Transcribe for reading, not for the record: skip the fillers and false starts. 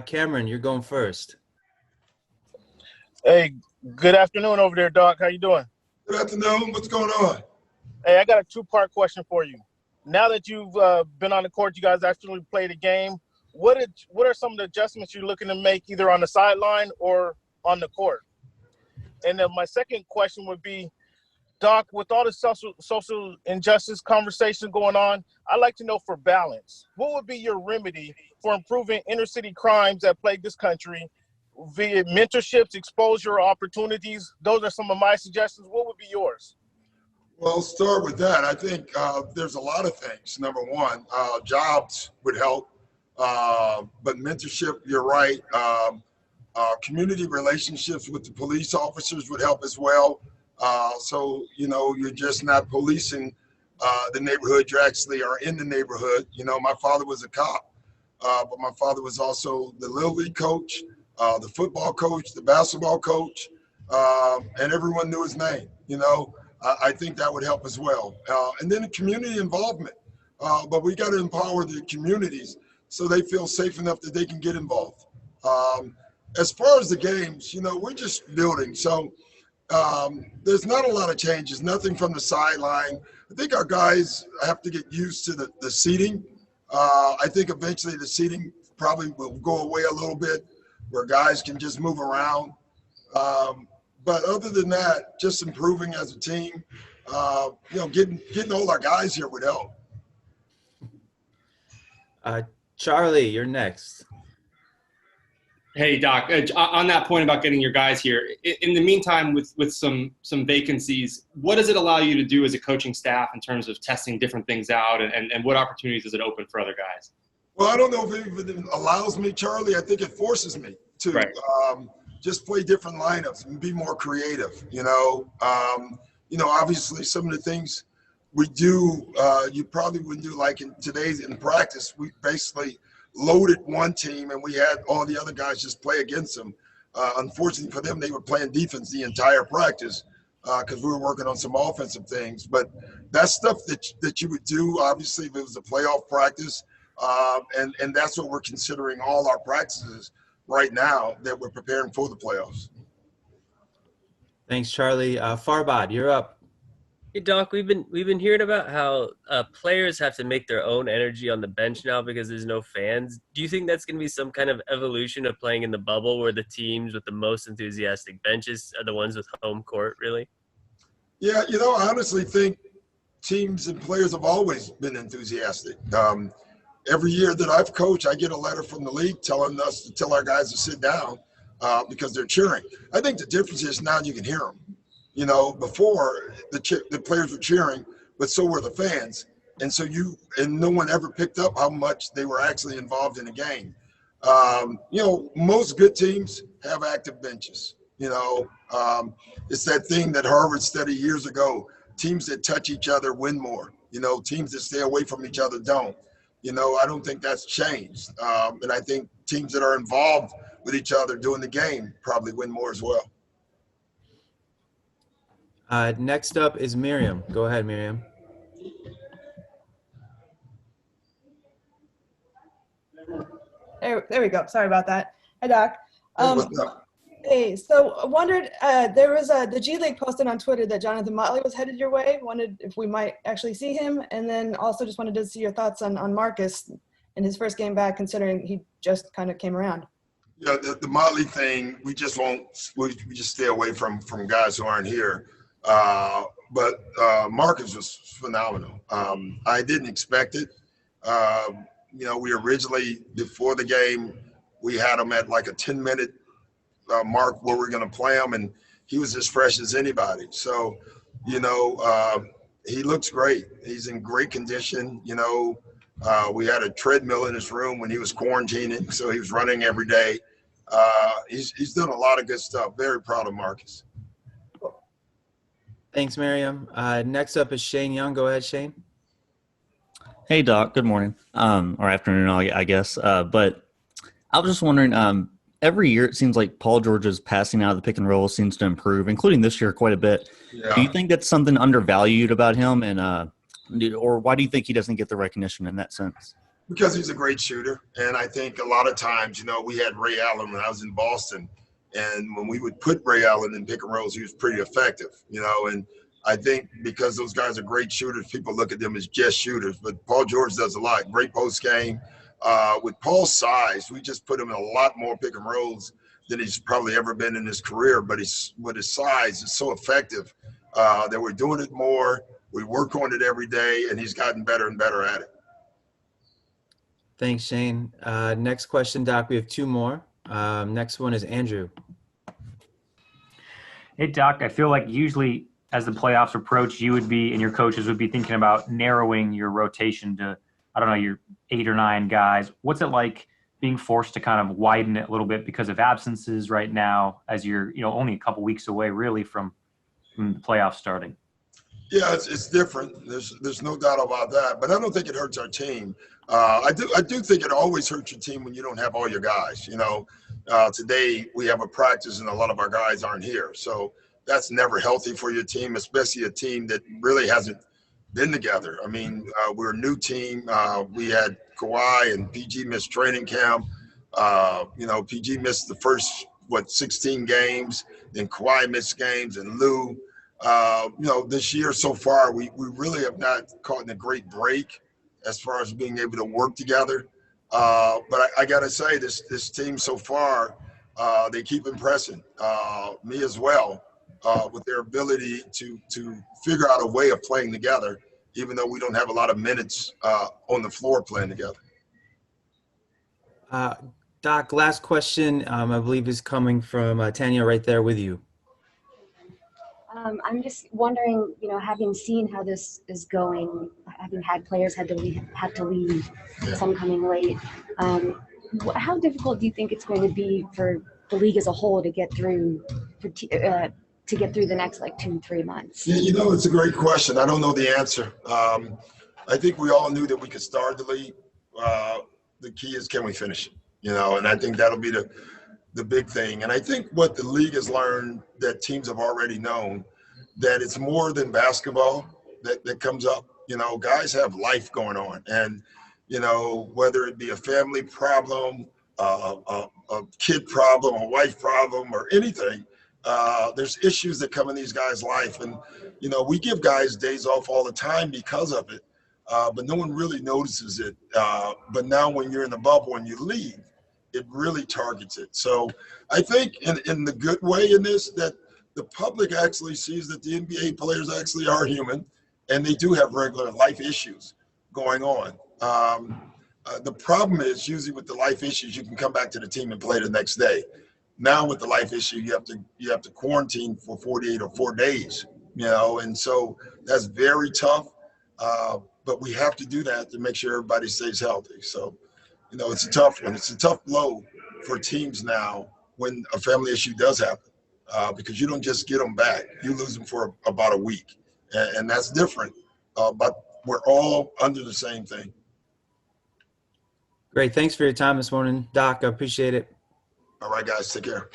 Cameron, you're going first. Hey, good afternoon over there, Doc. How you doing? Good afternoon. What's going on? Hey, I got a two-part question for you. Now that you've been on the court, you guys actually played a game. What are some of the adjustments you're looking to make either on the sideline or on the court? And then my second question would be, Doc, with all the social injustice conversation going on, I'd like to know for balance, what would be your remedy for improving inner city crimes that plague this country via mentorships, exposure, opportunities? Those are some of my suggestions. What would be yours? Well, I'll start with that. I think there's a lot of things. Number one, jobs would help, but mentorship, you're right. Community relationships with the police officers would help as well. So, you're just not policing the neighborhood. You actually are in the neighborhood. My father was a cop, but my father was also the Little League coach, the football coach, the basketball coach, and everyone knew his name. I think that would help as well. And then the community involvement. But we got to empower the communities so they feel safe enough that they can get involved. As far as the games, we're just building. So there's not a lot of changes, nothing from the sideline. I think our guys have to get used to the seating. I think eventually the seating probably will go away a little bit where guys can just move around. But other than that, just improving as a team, getting all our guys here would help. Charlie, you're next. Hey, Doc, on that point about getting your guys here, in the meantime, with some vacancies, what does it allow you to do as a coaching staff in terms of testing different things out, and what opportunities does it open for other guys? Well, I don't know if it even allows me, Charlie. I think it forces me to just play different lineups and be more creative, obviously some of the things we do, you probably wouldn't do like in practice. We basically loaded one team and we had all the other guys just play against them. Unfortunately for them, they were playing defense the entire practice because we were working on some offensive things. But that's stuff that you would do, obviously, if it was a playoff practice. And that's what we're considering all our practices right now that we're preparing for the playoffs. Thanks, Charlie. Farbad, you're up. Hey, Doc, we've been hearing about how players have to make their own energy on the bench now because there's no fans. Do you think that's going to be some kind of evolution of playing in the bubble where the teams with the most enthusiastic benches are the ones with home court, really? Yeah, I honestly think teams and players have always been enthusiastic. Every year that I've coached, I get a letter from the league telling us to tell our guys to sit down because they're cheering. I think the difference is now you can hear them. Before the players were cheering, but so were the fans. And so no one ever picked up how much they were actually involved in the game. Most good teams have active benches. It's that thing that Harvard studied years ago. Teams that touch each other win more. Teams that stay away from each other don't. I don't think that's changed. And I think teams that are involved with each other doing the game probably win more as well. Next up is Miriam. Go ahead, Miriam. There we go. Sorry about that. Hi, Doc. What's up? Hey, so I wondered, there was the G League posted on Twitter that Jonathan Motley was headed your way. Wondered if we might actually see him. And then also just wanted to see your thoughts on Marcus in his first game back, considering he just kind of came around. Yeah, the Motley thing, we just stay away from guys who aren't here. But Marcus was phenomenal. I didn't expect it. We originally, before the game, we had him at like a 10-minute mark where we're going to play him, and he was as fresh as anybody. So, he looks great. He's in great condition. We had a treadmill in his room when he was quarantining, so he was running every day. He's done a lot of good stuff. Very proud of Marcus. Thanks, Miriam. Next up is Shane Young. Go ahead, Shane. Hey, Doc. Good morning, or afternoon, I guess. But I was just wondering, every year it seems like Paul George's passing out of the pick and roll seems to improve, including this year quite a bit. Yeah. Do you think that's something undervalued about him, and or why do you think he doesn't get the recognition in that sense? Because he's a great shooter. And I think a lot of times, we had Ray Allen when I was in Boston. And when we would put Ray Allen in pick and rolls, he was pretty effective, and I think because those guys are great shooters, people look at them as just shooters. But Paul George does a lot. Great post game. With Paul's size, we just put him in a lot more pick and rolls than he's probably ever been in his career. But with his size, it's so effective that we're doing it more. We work on it every day, and he's gotten better and better at it. Thanks, Shane. Next question, Doc. We have two more. Next one is Andrew. Hey, Doc, I feel like usually as the playoffs approach, you would be and your coaches would be thinking about narrowing your rotation to, your 8 or 9 guys. What's it like being forced to kind of widen it a little bit because of absences right now as you're, only a couple weeks away really from the playoffs starting? Yeah, it's different. There's no doubt about that. But I don't think it hurts our team. I do think it always hurts your team when you don't have all your guys. Today we have a practice and a lot of our guys aren't here. So that's never healthy for your team, especially a team that really hasn't been together. I mean, we're a new team. We had Kawhi and PG missed training camp. PG missed the first, 16 games. Then Kawhi missed games and Lou. This year so far, we really have not caught a great break as far as being able to work together. But I got to say, this team so far, they keep impressing me as well with their ability to figure out a way of playing together, even though we don't have a lot of minutes on the floor playing together. Doc, last question, I believe is coming from Tanya right there with you. I'm just wondering, having seen how this is going, having had players had to leave, some coming late, how difficult do you think it's going to be for the league as a whole to get through the next 2-3 months? Yeah, it's a great question. I don't know the answer. I think we all knew that we could start the league. The key is, can we finish it? And I think that'll be the big thing. And I think what the league has learned that teams have already known, that it's more than basketball that comes up. Guys have life going on. And, whether it be a family problem, a kid problem, a wife problem, or anything, there's issues that come in these guys' life. And, we give guys days off all the time because of it, but no one really notices it. But now when you're in the bubble and you leave, it really targets it. So I think in the good way in this, that the public actually sees that the NBA players actually are human and they do have regular life issues going on. The problem is usually with the life issues, you can come back to the team and play the next day. Now with the life issue, you have to quarantine for 48 or 4 days, and so that's very tough. But we have to do that to make sure everybody stays healthy. So, it's a tough one. It's a tough blow for teams now when a family issue does happen, because you don't just get them back. You lose them for about a week, and that's different. But we're all under the same thing. Great. Thanks for your time this morning, Doc. I appreciate it. All right, guys. Take care.